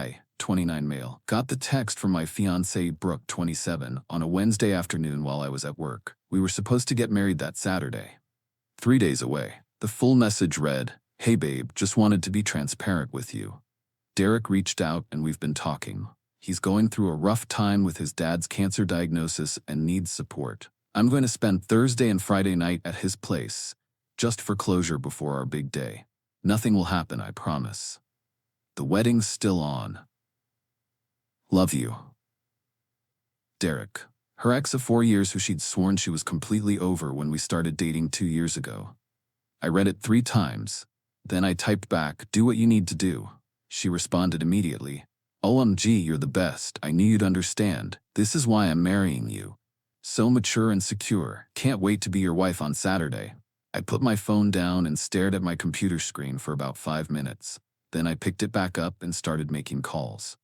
Hi, 29 male. Got the text from my fiancée Brooke, 27, on a Wednesday afternoon while I was at work. We were supposed to get married that Saturday. 3 days away. The full message read, "Hey babe, just wanted to be transparent with you. Derek reached out and we've been talking. He's going through a rough time with his dad's cancer diagnosis and needs support. I'm going to spend Thursday and Friday night at his place, just for closure before our big day. Nothing will happen, I promise. The wedding's still on. Love you. Derek." Her ex of 4 years who she'd sworn she was completely over when we started dating 2 years ago. I read it 3 times. Then I typed back, "Do what you need to do." She responded immediately, "OMG, you're the best. I knew you'd understand. This is why I'm marrying you. So mature and secure. Can't wait to be your wife on Saturday." I put my phone down and stared at my computer screen for about 5 minutes. Then I picked it back up and started making calls.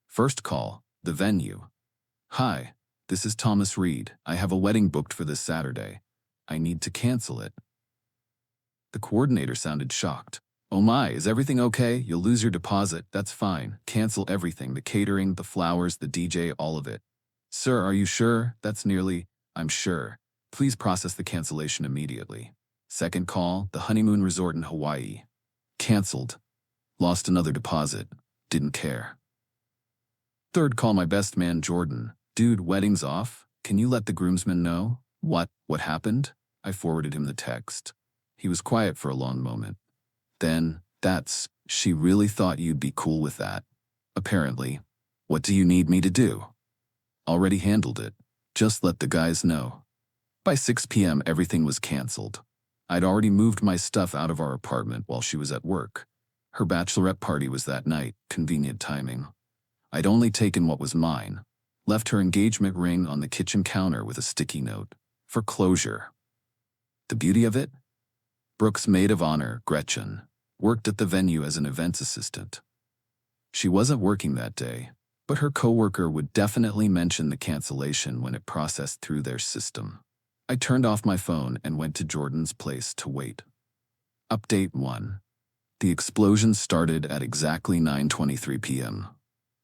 First call, the venue. "Hi, this is Thomas Reed. I have a wedding booked for this Saturday. I need to cancel it." The coordinator sounded shocked. "Oh my, is everything okay? You'll lose your deposit. That's fine. Cancel everything, the catering, the flowers, the DJ, all of it." "Sir, are you sure?" "I'm sure. Please process the cancellation immediately." Second call, the honeymoon resort in Hawaii. "Canceled. Lost another deposit. Didn't care." Third call, my best man Jordan. "Dude, wedding's off. Can you let the groomsmen know?" What happened?" I forwarded him the text. He was quiet for a long moment. Then, "She really thought you'd be cool with that. Apparently. What do you need me to do?" "Already handled it. Just let the guys know." By 6 p.m. everything was canceled. I'd already moved my stuff out of our apartment while she was at work. Her bachelorette party was that night, convenient timing. I'd only taken what was mine. Left her engagement ring on the kitchen counter with a sticky note. For closure. The beauty of it? Brooke's maid of honor, Gretchen, worked at the venue as an events assistant. She wasn't working that day, but her coworker would definitely mention the cancellation when it processed through their system. I turned off my phone and went to Jordan's place to wait. Update 1. The explosion started at exactly 9:23 p.m.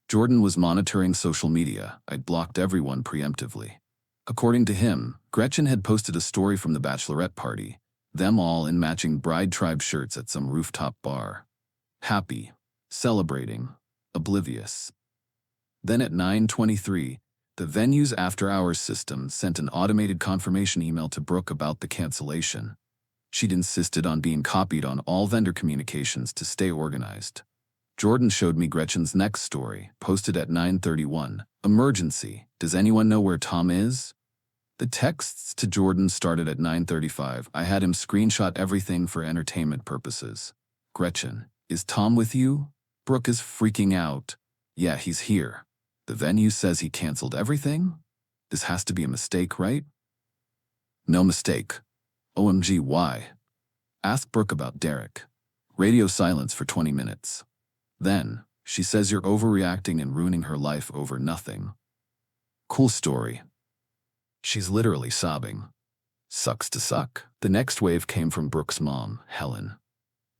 Jordan was monitoring social media. I'd blocked everyone preemptively. According to him, Gretchen had posted a story from the bachelorette party, them all in matching bride tribe shirts at some rooftop bar. Happy, celebrating, oblivious. Then at 9:23, the venue's after-hours system sent an automated confirmation email to Brooke about the cancellation. She'd insisted on being copied on all vendor communications to stay organized. Jordan showed me Gretchen's next story, posted at 9:31. "Emergency. Does anyone know where Tom is?" The texts to Jordan started at 9:35. I had him screenshot everything for entertainment purposes. "Gretchen, is Tom with you?" Brooke is freaking out. "Yeah, he's here. The venue says he canceled everything? This has to be a mistake, right?" "No mistake. OMG, why?" "Ask Brooke about Derek." Radio silence for 20 minutes. Then, "She says you're overreacting and ruining her life over nothing." Cool story. She's literally sobbing. Sucks to suck. The next wave came from Brooke's mom, Helen.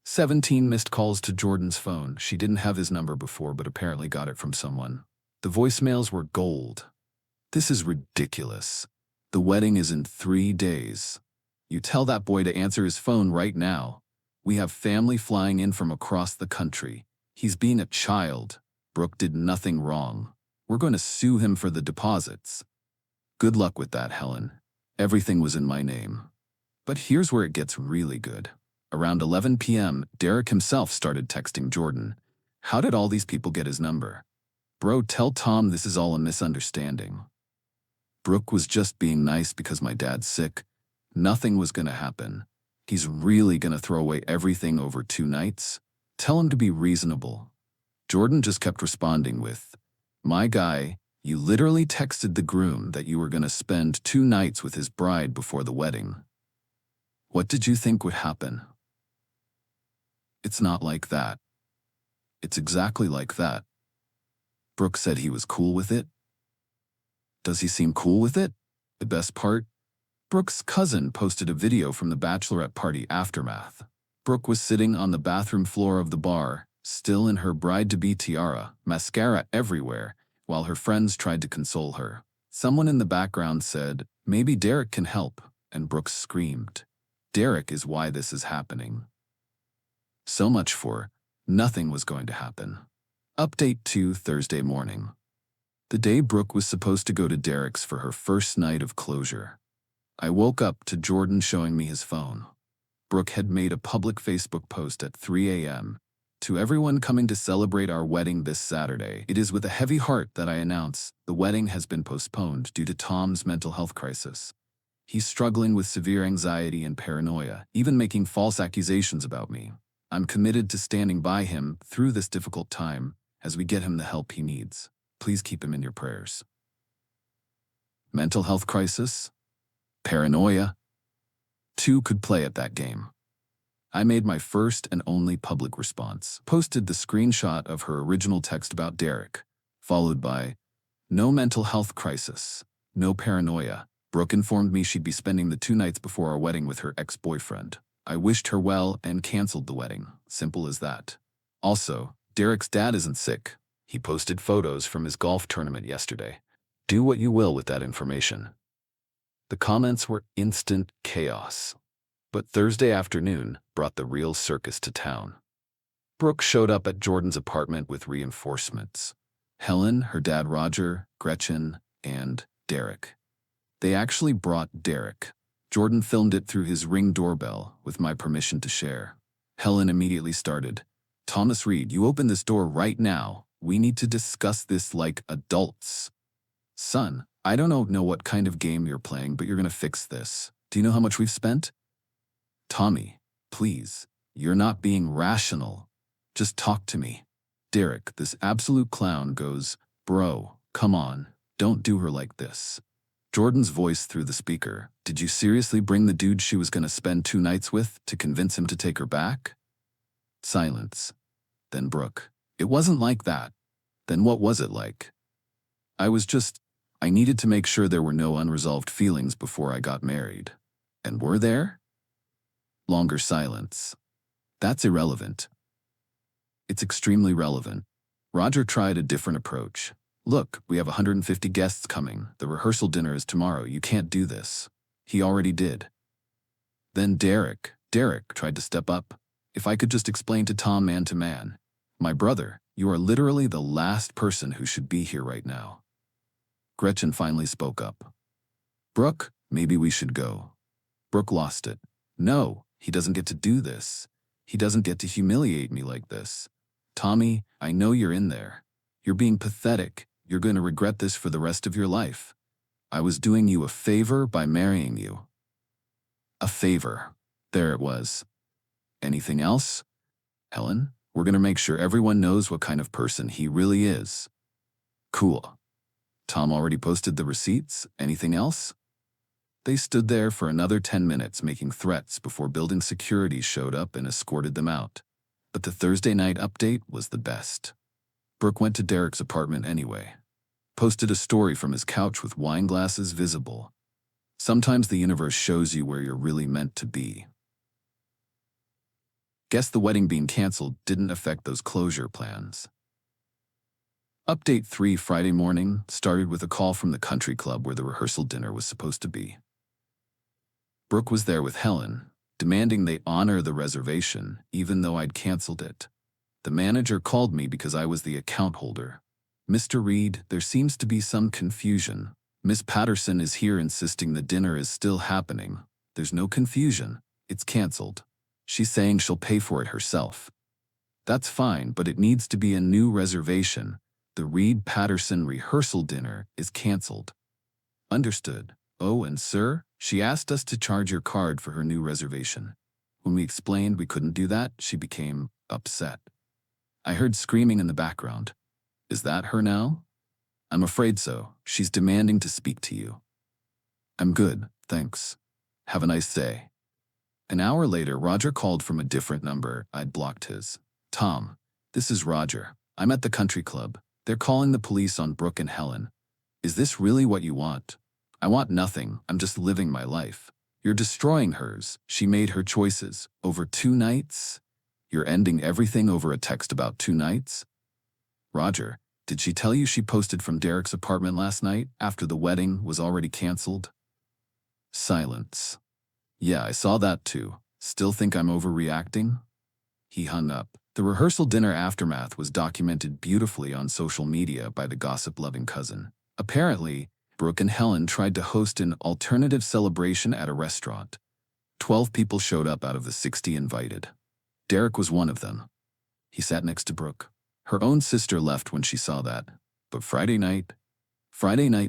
17 missed calls to Jordan's phone. She didn't have his number before, but apparently got it from someone. The voicemails were gold. "This is ridiculous. The wedding is in 3 days. You tell that boy to answer his phone right now. We have family flying in from across the country. He's being a child. Brooke did nothing wrong. We're going to sue him for the deposits." Good luck with that, Helen. Everything was in my name. But here's where it gets really good. Around 11 p.m., Derek himself started texting Jordan. "How did all these people get his number?" "Bro, tell Tom this is all a misunderstanding. Brooke was just being nice because my dad's sick. Nothing was going to happen. He's really going to throw away everything over 2 nights? Tell him to be reasonable." Jordan just kept responding with, "My guy, you literally texted the groom that you were going to spend 2 nights with his bride before the wedding. What did you think would happen?" "It's not like that." "It's exactly like that. Brooke said he was cool with it." "Does he seem cool with it?" The best part? Brooke's cousin posted a video from the bachelorette party aftermath. Brooke was sitting on the bathroom floor of the bar, still in her bride-to-be tiara, mascara everywhere, while her friends tried to console her. Someone in the background said, "Maybe Derek can help," and Brooks screamed, "Derek is why this is happening." So much for nothing was going to happen. Update 2 Thursday morning. The day Brooke was supposed to go to Derek's for her first night of closure. I woke up to Jordan showing me his phone. Brooke had made a public Facebook post at 3 a.m. To everyone coming to celebrate our wedding this Saturday, it is with a heavy heart that I announce the wedding has been postponed due to Tom's mental health crisis. He's struggling with severe anxiety and paranoia, even making false accusations about me. I'm committed to standing by him through this difficult time as we get him the help he needs. Please keep him in your prayers. Mental health crisis? Paranoia? Two could play at that game. I made my first and only public response, posted the screenshot of her original text about Derek, followed by, "No mental health crisis, no paranoia." Brooke informed me she'd be spending the 2 nights before our wedding with her ex-boyfriend. I wished her well and canceled the wedding. Simple as that. Also, Derek's dad isn't sick. He posted photos from his golf tournament yesterday. Do what you will with that information. The comments were instant chaos. But Thursday afternoon brought the real circus to town. Brooke showed up at Jordan's apartment with reinforcements. Helen, her dad Roger, Gretchen, and Derek. They actually brought Derek. Jordan filmed it through his Ring doorbell with my permission to share. Helen immediately started, "Thomas Reed, you open this door right now. We need to discuss this like adults." "Son, I don't know what kind of game you're playing, but you're gonna fix this. Do you know how much we've spent?" "Tommy, please, you're not being rational. Just talk to me." Derek, this absolute clown, goes, "Bro, come on, don't do her like this." Jordan's voice through the speaker, "Did you seriously bring the dude she was going to spend 2 nights with to convince him to take her back?" Silence. Then Brooke, "It wasn't like that." "Then what was it like?" I needed to make sure there were no unresolved feelings before I got married." "And were there?" Longer silence. "That's irrelevant." "It's extremely relevant." Roger tried a different approach. "Look, we have 150 guests coming. The rehearsal dinner is tomorrow. You can't do this." He already did. Then Derek tried to step up. "If I could just explain to Tom man to man. My brother, you are literally the last person who should be here right now." Gretchen finally spoke up. "Brooke, maybe we should go." Brooke lost it. "No, he doesn't get to do this. He doesn't get to humiliate me like this. Tommy, I know you're in there. You're being pathetic. You're going to regret this for the rest of your life. I was doing you a favor by marrying you." A favor. There it was. "Anything else?" "Helen, we're going to make sure everyone knows what kind of person he really is." "Cool. Tom already posted the receipts. Anything else?" They stood there for another 10 minutes making threats before building security showed up and escorted them out. But the Thursday night update was the best. Brooke went to Derek's apartment anyway. Posted a story from his couch with wine glasses visible. Sometimes the universe shows you where you're really meant to be. Guess the wedding being canceled didn't affect those closure plans. Update 3 Friday morning started with a call from the country club where the rehearsal dinner was supposed to be. Brooke was there with Helen, demanding they honor the reservation even though I'd canceled it. The manager called me because I was the account holder. "Mr. Reed, there seems to be some confusion. Miss Patterson is here insisting the dinner is still happening. There's no confusion. It's canceled. She's saying she'll pay for it herself." "That's fine, but it needs to be a new reservation. The Reed-Patterson rehearsal dinner is canceled." "Understood. Oh, and sir, she asked us to charge your card for her new reservation. When we explained we couldn't do that, she became upset." I heard screaming in the background. "Is that her now?" "I'm afraid so. She's demanding to speak to you." "I'm good, thanks. Have a nice day." An hour later, Roger called from a different number. I'd blocked his. "Tom, this is Roger. I'm at the country club. They're calling the police on Brooke and Helen. Is this really what you want?" "I want nothing. I'm just living my life. You're destroying hers. She made her choices. Over 2 nights? You're ending everything over a text about 2 nights? Roger, did she tell you she posted from Derek's apartment last night after the wedding was already canceled? Silence. Yeah, I saw that too. Still think I'm overreacting? He hung up. The rehearsal dinner aftermath was documented beautifully on social media by the gossip-loving cousin. Apparently, Brooke and Helen tried to host an alternative celebration at a restaurant. 12 people showed up out of the 60 invited. Derek was one of them. He sat next to Brooke. Her own sister left when she saw that. But Friday night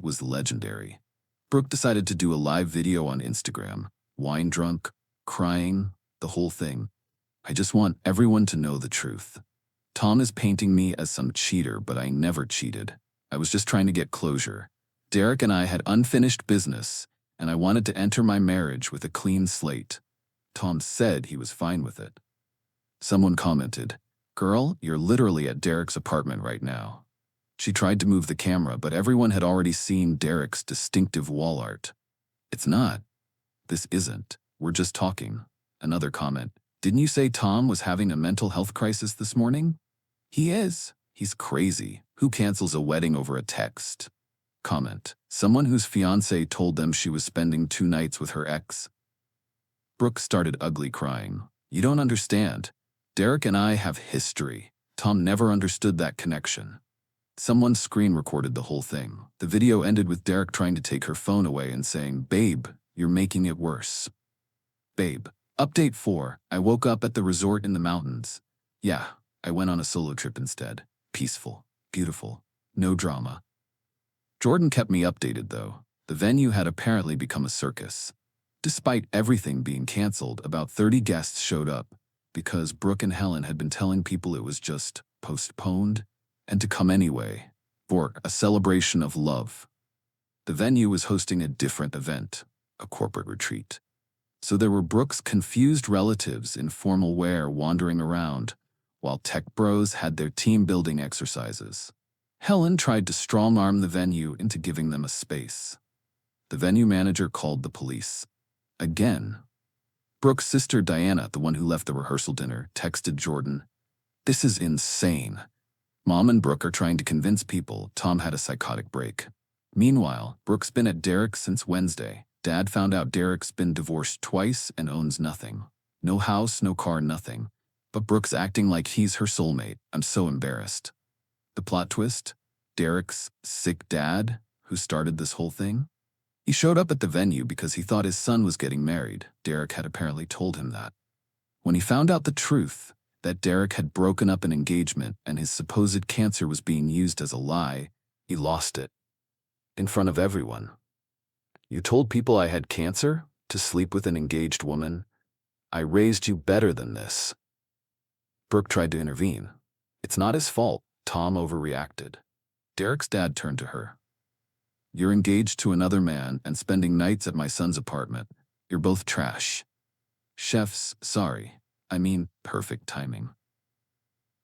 was legendary. Brooke decided to do a live video on Instagram. Wine drunk, crying, the whole thing. I just want everyone to know the truth. Tom is painting me as some cheater, but I never cheated. I was just trying to get closure. Derek and I had unfinished business, and I wanted to enter my marriage with a clean slate. Tom said he was fine with it. Someone commented, "Girl, you're literally at Derek's apartment right now." She tried to move the camera, but everyone had already seen Derek's distinctive wall art. "It's not. This isn't. We're just talking." Another comment, "Didn't you say Tom was having a mental health crisis this morning?" "He is. He's crazy. Who cancels a wedding over a text?" Comment, "Someone whose fiancée told them she was spending 2 nights with her ex." Brooke started ugly crying. "You don't understand. Derek and I have history. Tom never understood that connection." Someone screen recorded the whole thing. The video ended with Derek trying to take her phone away and saying, "Babe, you're making it worse." Babe. Update 4. I woke up at the resort in the mountains. Yeah, I went on a solo trip instead. Peaceful. Beautiful. No drama. Jordan kept me updated though. The venue had apparently become a circus. Despite everything being canceled, about 30 guests showed up because Brooke and Helen had been telling people it was just postponed and to come anyway for a celebration of love. The venue was hosting a different event, a corporate retreat. So there were Brooke's confused relatives in formal wear wandering around, while tech bros had their team-building exercises. Helen tried to strong-arm the venue into giving them a space. The venue manager called the police. Again. Brooke's sister Diana, the one who left the rehearsal dinner, texted Jordan, "This is insane. Mom and Brooke are trying to convince people Tom had a psychotic break." Meanwhile, Brooke's been at Derek's since Wednesday. Dad found out Derek's been divorced twice and owns nothing. No house, no car, nothing. But Brooke's acting like he's her soulmate. I'm so embarrassed. The plot twist? Derek's sick dad, who started this whole thing? He showed up at the venue because he thought his son was getting married. Derek had apparently told him that. When he found out the truth, that Derek had broken up an engagement and his supposed cancer was being used as a lie, he lost it. In front of everyone. "You told people I had cancer? To sleep with an engaged woman? I raised you better than this." Brooke tried to intervene. "It's not his fault. Tom overreacted." Derek's dad turned to her. "You're engaged to another man and spending nights at my son's apartment. You're both trash." Chefs, sorry. I mean, perfect timing.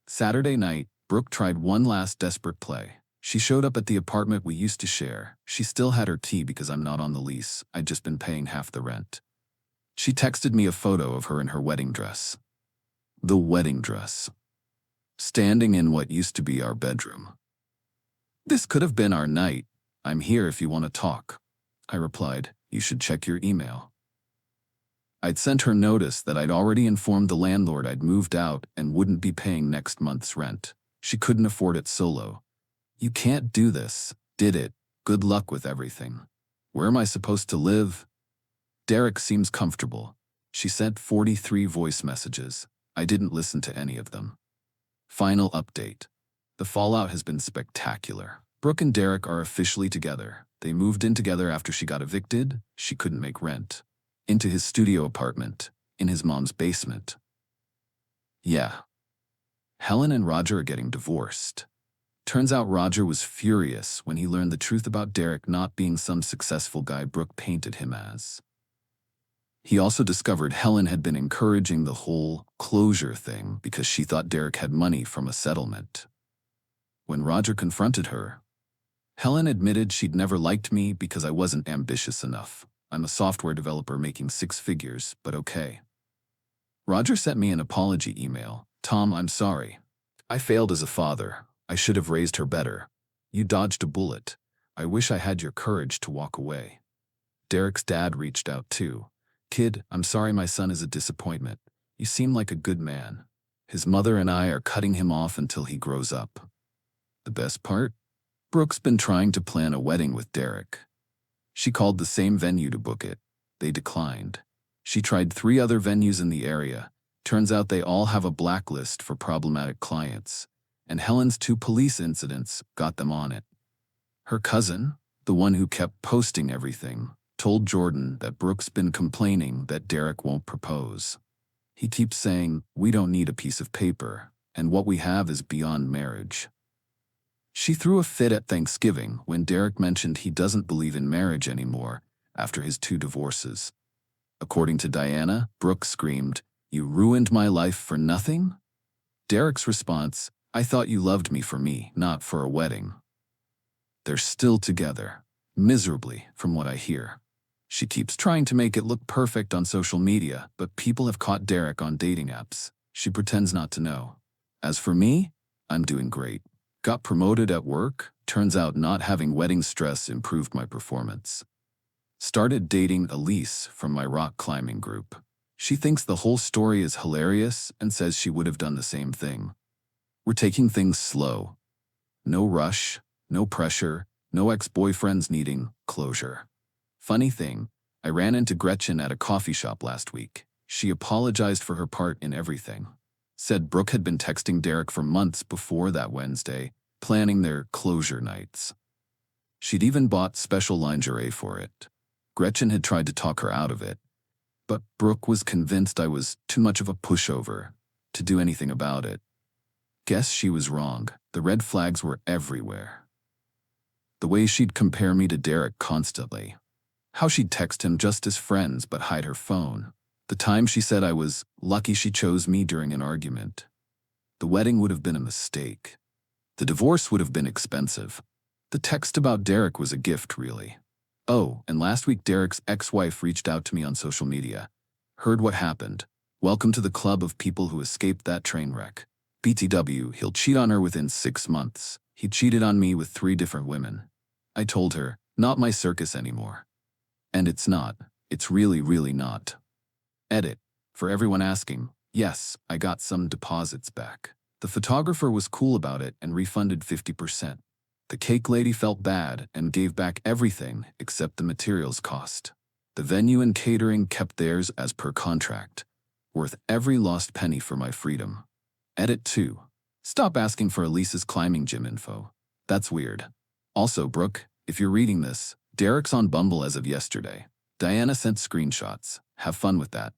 Saturday night, Brooke tried one last desperate play. She showed up at the apartment we used to share. She still had her tea because I'm not on the lease. I'd just been paying half the rent. She texted me a photo of her in her wedding dress. The wedding dress. Standing in what used to be our bedroom. "This could have been our night. I'm here if you want to talk." I replied, "You should check your email." I'd sent her notice that I'd already informed the landlord I'd moved out and wouldn't be paying next month's rent. She couldn't afford it solo. "You can't do this. Did it. Good luck with everything. Where am I supposed to live?" Derek seems comfortable. She sent 43 voice messages. I didn't listen to any of them. Final update. The fallout has been spectacular. Brooke and Derek are officially together. They moved in together after she got evicted. She couldn't make rent. Into his studio apartment, in his mom's basement. Yeah. Helen and Roger are getting divorced. Turns out Roger was furious when he learned the truth about Derek not being some successful guy Brooke painted him as. He also discovered Helen had been encouraging the whole closure thing because she thought Derek had money from a settlement. When Roger confronted her, Helen admitted she'd never liked me because I wasn't ambitious enough. I'm a software developer making 6 figures, but okay. Roger sent me an apology email, Tom, I'm sorry. I failed as a father. I should have raised her better. You dodged a bullet. I wish I had your courage to walk away. Derek's dad reached out too. Kid, I'm sorry my son is a disappointment. You seem like a good man. His mother and I are cutting him off until he grows up. The best part? Brooke's been trying to plan a wedding with Derek. She called the same venue to book it. They declined. She tried 3 other venues in the area. Turns out they all have a blacklist for problematic clients, and Helen's 2 police incidents got them on it. Her cousin, the one who kept posting everything, told Jordan that Brooke's been complaining that Derek won't propose. He keeps saying, we don't need a piece of paper, and what we have is beyond marriage. She threw a fit at Thanksgiving when Derek mentioned he doesn't believe in marriage anymore after his 2 divorces. According to Diana, Brooke screamed, "You ruined my life for nothing?" Derek's response, "I thought you loved me for me, not for a wedding." They're still together, miserably, from what I hear. She keeps trying to make it look perfect on social media, but people have caught Derek on dating apps. She pretends not to know. As for me, I'm doing great. Got promoted at work, turns out not having wedding stress improved my performance. Started dating Elise from my rock climbing group. She thinks the whole story is hilarious and says she would have done the same thing. We're taking things slow. No rush, no pressure, no ex-boyfriends needing closure. Funny thing, I ran into Gretchen at a coffee shop last week. She apologized for her part in everything. Said Brooke had been texting Derek for months before that Wednesday, planning their closure nights. She'd even bought special lingerie for it. Gretchen had tried to talk her out of it, but Brooke was convinced I was too much of a pushover to do anything about it. Guess she was wrong. The red flags were everywhere. The way she'd compare me to Derek constantly. How she'd text him just as friends but hide her phone. The time she said I was lucky she chose me during an argument. The wedding would have been a mistake. The divorce would have been expensive. The text about Derek was a gift, really. Oh, and last week Derek's ex-wife reached out to me on social media. Heard what happened. Welcome to the club of people who escaped that train wreck. BTW, he'll cheat on her within 6 months. He cheated on me with 3 different women. I told her, not my circus anymore. And it's not. It's really, really not. Edit. For everyone asking, yes, I got some deposits back. The photographer was cool about it and refunded 50%. The cake lady felt bad and gave back everything except the materials cost. The venue and catering kept theirs as per contract. Worth every lost penny for my freedom. Edit 2. Stop asking for Elise's climbing gym info. That's weird. Also, Brooke, if you're reading this, Derek's on Bumble as of yesterday. Diana sent screenshots. Have fun with that.